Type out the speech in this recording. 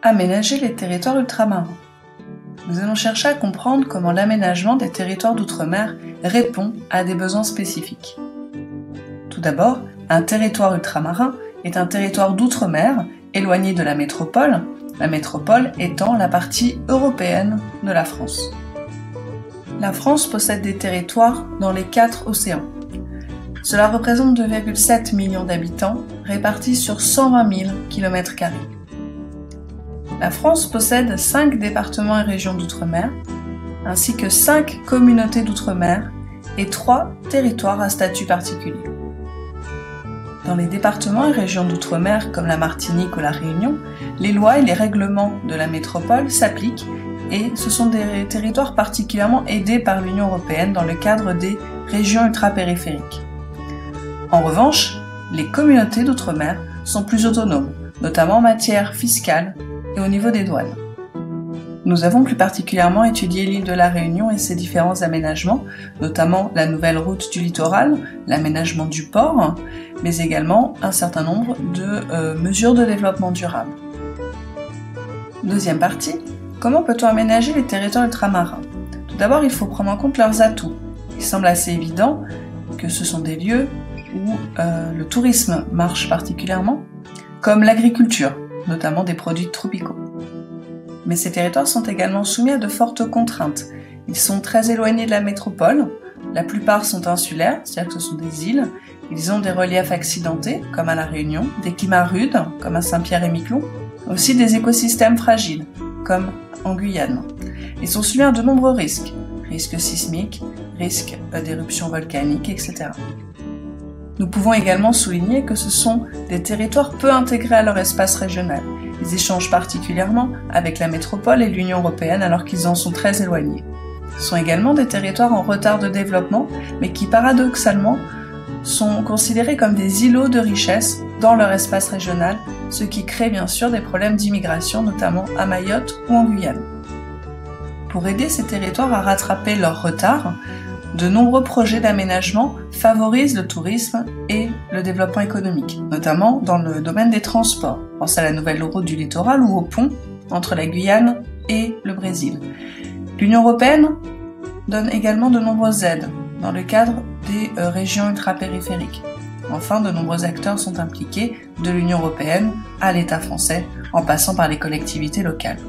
Aménager les territoires ultramarins. Nous allons chercher à comprendre comment l'aménagement des territoires d'outre-mer répond à des besoins spécifiques. Tout d'abord, un territoire ultramarin est un territoire d'outre-mer éloigné de la métropole étant la partie européenne de la France. La France possède des territoires dans les 4 océans. Cela représente 2,7 millions d'habitants répartis sur 120 000 km². La France possède 5 départements et régions d'outre-mer, ainsi que 5 communautés d'outre-mer et 3 territoires à statut particulier. Dans les départements et régions d'outre-mer comme la Martinique ou la Réunion, les lois et les règlements de la métropole s'appliquent et ce sont des territoires particulièrement aidés par l'Union européenne dans le cadre des régions ultrapériphériques. En revanche, les communautés d'outre-mer sont plus autonomes, notamment en matière fiscale et au niveau des douanes. Nous avons plus particulièrement étudié l'île de la Réunion et ses différents aménagements, notamment la nouvelle route du littoral, l'aménagement du port, mais également un certain nombre de mesures de développement durable. Deuxième partie, comment peut-on aménager les territoires ultramarins? Tout d'abord, il faut prendre en compte leurs atouts. Il semble assez évident que ce sont des lieux où le tourisme marche particulièrement, comme l'agriculture, notamment des produits tropicaux. Mais ces territoires sont également soumis à de fortes contraintes. Ils sont très éloignés de la métropole, la plupart sont insulaires, c'est-à-dire que ce sont des îles, ils ont des reliefs accidentés, comme à La Réunion, des climats rudes, comme à Saint-Pierre-et-Miquelon, aussi des écosystèmes fragiles, comme en Guyane. Ils sont soumis à de nombreux risques sismiques, risques d'éruptions volcaniques, etc. Nous pouvons également souligner que ce sont des territoires peu intégrés à leur espace régional. Ils échangent particulièrement avec la métropole et l'Union européenne alors qu'ils en sont très éloignés. Ce sont également des territoires en retard de développement, mais qui paradoxalement sont considérés comme des îlots de richesse dans leur espace régional, ce qui crée bien sûr des problèmes d'immigration, notamment à Mayotte ou en Guyane. Pour aider ces territoires à rattraper leur retard, de nombreux projets d'aménagement favorisent le tourisme et le développement économique, notamment dans le domaine des transports. Pense à la nouvelle route du littoral ou au pont entre la Guyane et le Brésil. L'Union européenne donne également de nombreuses aides dans le cadre des régions ultrapériphériques. Enfin, de nombreux acteurs sont impliqués, de l'Union européenne à l'État français, en passant par les collectivités locales.